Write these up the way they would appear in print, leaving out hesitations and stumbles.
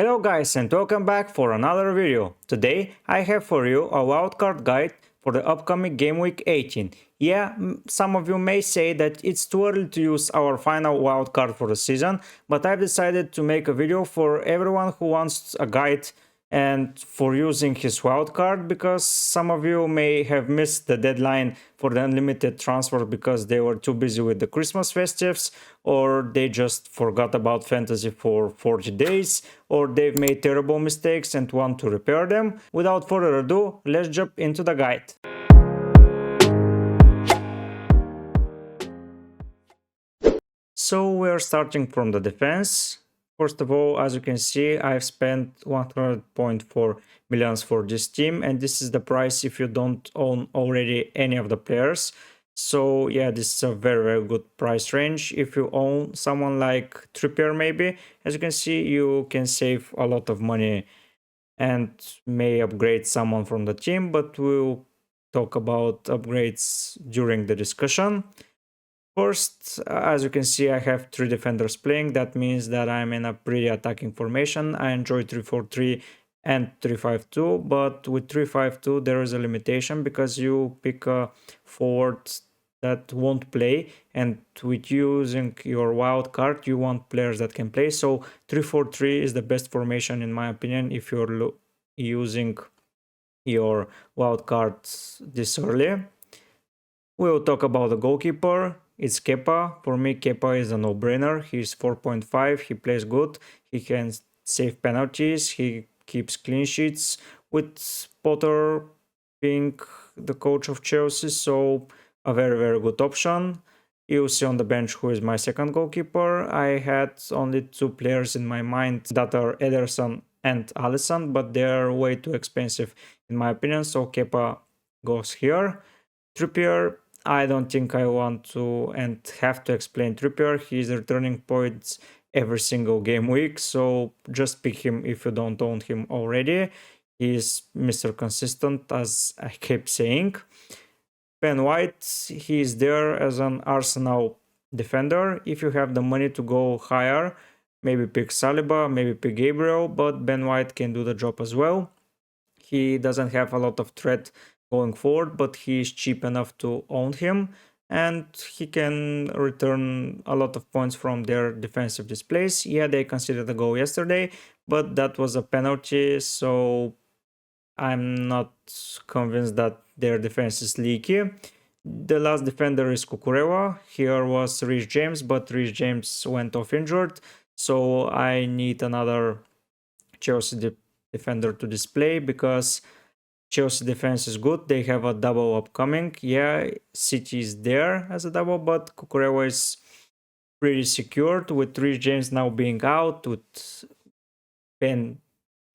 Hello guys and welcome back for another video. Today I have for you a wildcard guide for the upcoming game week 18. Yeah, some of you may say that it's too early to use our final wildcard for the season, but I've decided to make a video for everyone who wants a guide and for using his wildcard, because some of you may have missed the deadline for the unlimited transfer because they were too busy with the Christmas festives, or they just forgot about fantasy for 40 days, or they've made terrible mistakes and want to repair them. Without further ado, let's jump into the guide. So we're starting from the defense. First of all, as you can see, I've spent 100.4 millions for this team, and this is the price if you don't own already any of the players. So yeah, this is a very good price range. If you own someone like Trippier maybe, as you can see, you can save a lot of money and may upgrade someone from the team, but we'll talk about upgrades during the discussion. First, as you can see, I have 3 defenders playing. That means that I'm in a pretty attacking formation. I enjoy 3-4-3 and 3-5-2, but with 3-5-2 there is a limitation because you pick a forward that won't play, and with using your wild card you want players that can play. So 3-4-3 is the best formation in my opinion if you're using your wild cards this early. We'll talk about the goalkeeper. It's Kepa. For me, Kepa is a no-brainer. He's 4.5. He plays good. He can save penalties. He keeps clean sheets with Potter being the coach of Chelsea. So a very good option. You'll see on the bench who is my second goalkeeper. I had only 2 players in my mind that are Ederson and Alisson, but they're way too expensive in my opinion. So Kepa goes here. Trippier, I don't think I want to and have to explain Trippier. He's returning points every single game week, so just pick him if you don't own him already. He's Mr. Consistent, as I keep saying. Ben White, he's there as an Arsenal defender. If you have the money to go higher, maybe pick Saliba, maybe pick Gabriel, but Ben White can do the job as well. He doesn't have a lot of threat going forward, but he is cheap enough to own him, and he can return a lot of points from their defensive displays. Yeah, they considered a goal yesterday, but that was a penalty, so I'm not convinced that their defense is leaky. The last defender is Cucurella. Here was Reece James, but Reece James went off injured, so I need another Chelsea defender to display because Chelsea defense is good. They have a double upcoming. Yeah, City is there as a double, but Cucurella is pretty secured with Reece James now being out, with Ben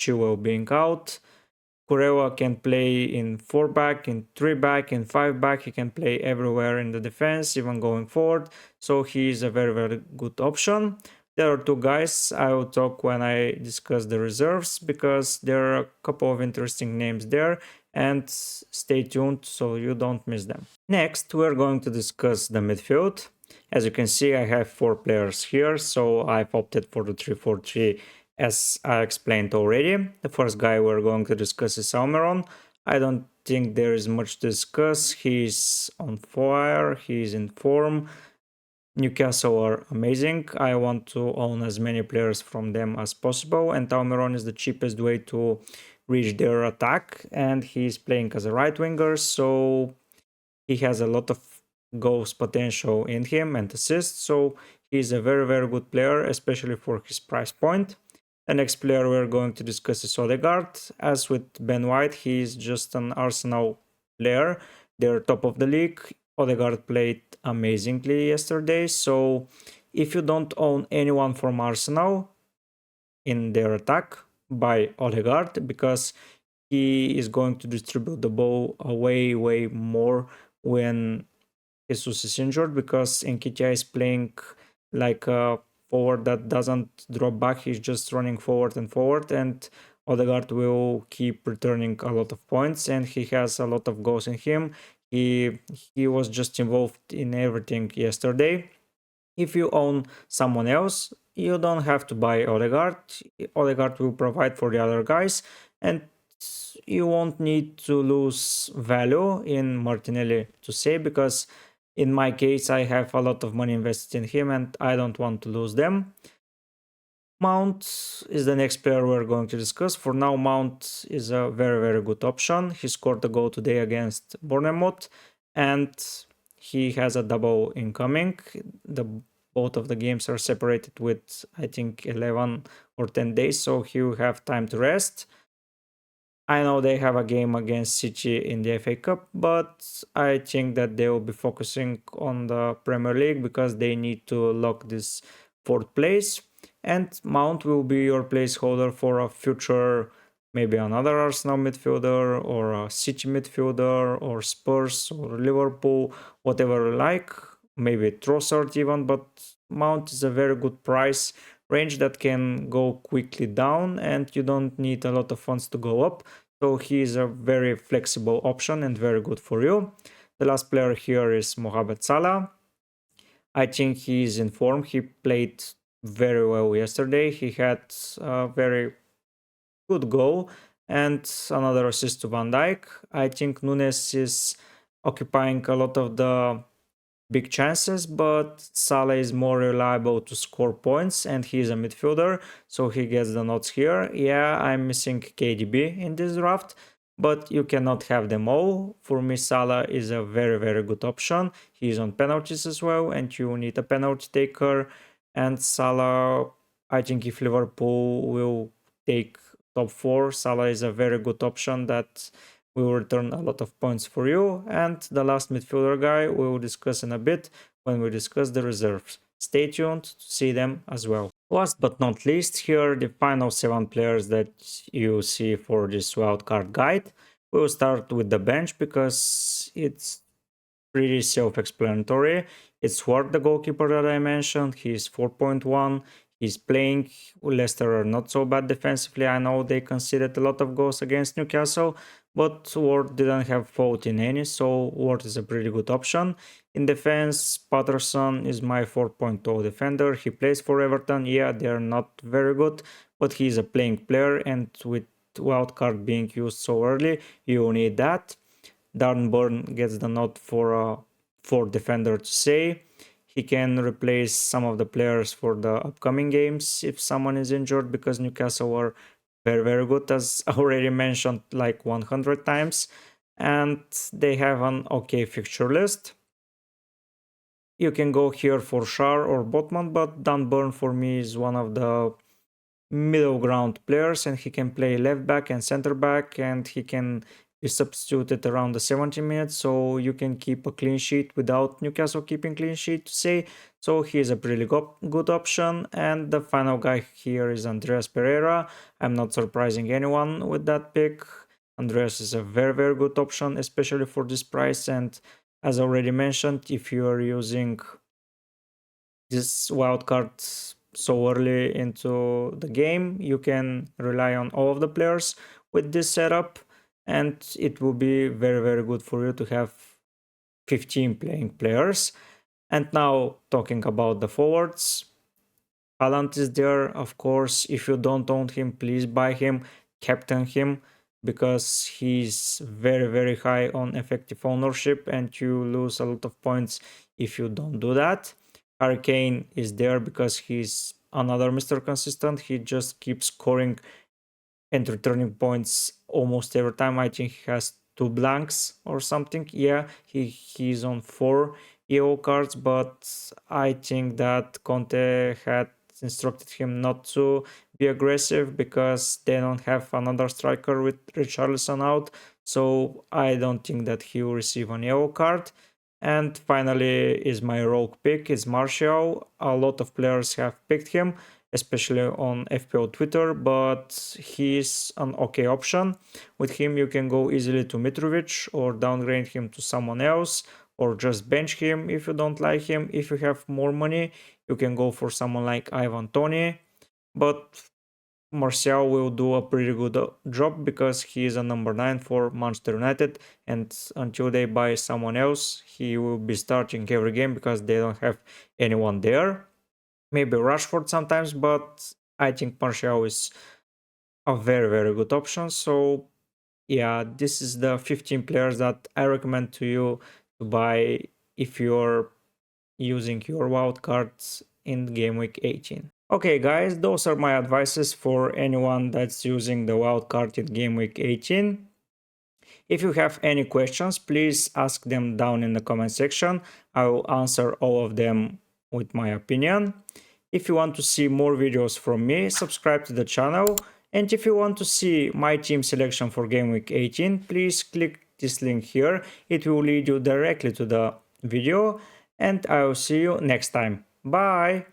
Chilwell being out. Cucurella can play in 4-back, in 3-back, in 5-back. He can play everywhere in the defense, even going forward. So he is a very good option. There are 2 guys I will talk when I discuss the reserves, because there are a couple of interesting names there, and stay tuned so you don't miss them. Next, we're going to discuss the midfield. As you can see, I have 4 players here, so I've opted for the 3-4-3 as I explained already. The first guy we're going to discuss is Almiron. I don't think there is much to discuss. He's on fire, he's in form. Newcastle are amazing. I want to own as many players from them as possible, and Almiron is the cheapest way to reach their attack, and he's playing as a right winger, so he has a lot of goals potential in him and assists, so he's a very good player, especially for his price point. The next player we're going to discuss is Odegaard. As with Ben White, he's just an Arsenal player. They're top of the league. Odegaard played amazingly yesterday, so if you don't own anyone from Arsenal in their attack, buy Odegaard, because he is going to distribute the ball way more when Jesus is injured, because Nketiah is playing like a forward that doesn't drop back. He's just running forward, and Odegaard will keep returning a lot of points, and he has a lot of goals in him. He was just involved in everything yesterday. If you own someone else, you don't have to buy Odegaard. Odegaard will provide for the other guys, and you won't need to lose value in Martinelli to say, because in my case I have a lot of money invested in him and I don't want to lose them. Mount is the next player we're going to discuss. For now, Mount is a very good option. He scored a goal today against Bournemouth and he has a double incoming. Both of the games are separated with, I think, 11 or 10 days, so he will have time to rest. I know they have a game against City in the FA Cup, but I think that they will be focusing on the Premier League because they need to lock this fourth place. And Mount will be your placeholder for a future, maybe another Arsenal midfielder or a City midfielder or Spurs or Liverpool, whatever you like. Maybe Trossard even, but Mount is a very good price range that can go quickly down and you don't need a lot of funds to go up. So he is a very flexible option and very good for you. The last player here is Mohamed Salah. I think he is in form. He played very well yesterday. He had a very good goal and another assist to Van Dijk. I think Nunes is occupying a lot of the big chances, but Salah is more reliable to score points and he's a midfielder, so he gets the notes here. Yeah, I'm missing KDB in this draft, but you cannot have them all. For me, Salah is a very good option. He's on penalties as well and you need a penalty taker. And Salah, I think if Liverpool will take top 4, Salah is a very good option that will return a lot of points for you. And the last midfielder guy we will discuss in a bit when we discuss the reserves. Stay tuned to see them as well. Last but not least, here are the final 7 players that you see for this wildcard guide. We will start with the bench because it's pretty self-explanatory. It's Ward, the goalkeeper that I mentioned. He's 4.1. He's playing. Leicester are not so bad defensively. I know they conceded a lot of goals against Newcastle, but Ward didn't have fault in any, so Ward is a pretty good option. In defense, Patterson is my 4.0 defender. He plays for Everton. Yeah, they're not very good, but he's a playing player, and with wildcard being used so early, you need that. Darren Burn gets the nod for a 4th defender to say. He can replace some of the players for the upcoming games if someone is injured, because Newcastle are very good, as already mentioned like 100 times, and they have an okay fixture list. You can go here for Shar or Botman, but Dan Burn for me is one of the middle ground players, and he can play left back and center back, and he can be substituted around the 70 minutes, so you can keep a clean sheet without Newcastle keeping clean sheet to say. So he is a pretty good option. And the final guy here is Andreas Pereira. I'm not surprising anyone with that pick. Andreas is a very good option, especially for this price. And as already mentioned, if you are using this wildcard so early into the game, you can rely on all of the players with this setup, and it will be very good for you to have 15 playing players. And now talking about the forwards, Haaland is there, of course. If you don't own him, please buy him, captain him, because he's very high on effective ownership and you lose a lot of points if you don't do that. Harry Kane is there because he's another Mr. Consistent. He just keeps scoring and returning points almost every time. I think he has 2 blanks or something. Yeah, he's on 4 yellow cards, but I think that Conte had instructed him not to be aggressive because they don't have another striker with Richarlison out. So I don't think that he will receive an yellow card. And finally is my rogue pick, is Martial. A lot of players have picked him, especially on FPL Twitter, but he's an okay option. With him you can go easily to Mitrovic or downgrade him to someone else, or just bench him if you don't like him. If you have more money, you can go for someone like Ivan Toney, but Martial will do a pretty good job because he is a number 9 for Manchester United, and until they buy someone else, he will be starting every game because they don't have anyone there. maybe Rashford sometimes, but I think Martial is a very, very good option. So yeah, this is the 15 players that I recommend to you to buy if you're using your wildcards in game week 18. Okay guys, those are my advices for anyone that's using the wildcard in game week 18. If you have any questions, please ask them down in the comment section. I will answer all of them with my opinion. If you want to see more videos from me, subscribe to the channel. And if you want to see my team selection for game week 18, please click this link here. It will lead you directly to the video. And I will see you next time. Bye!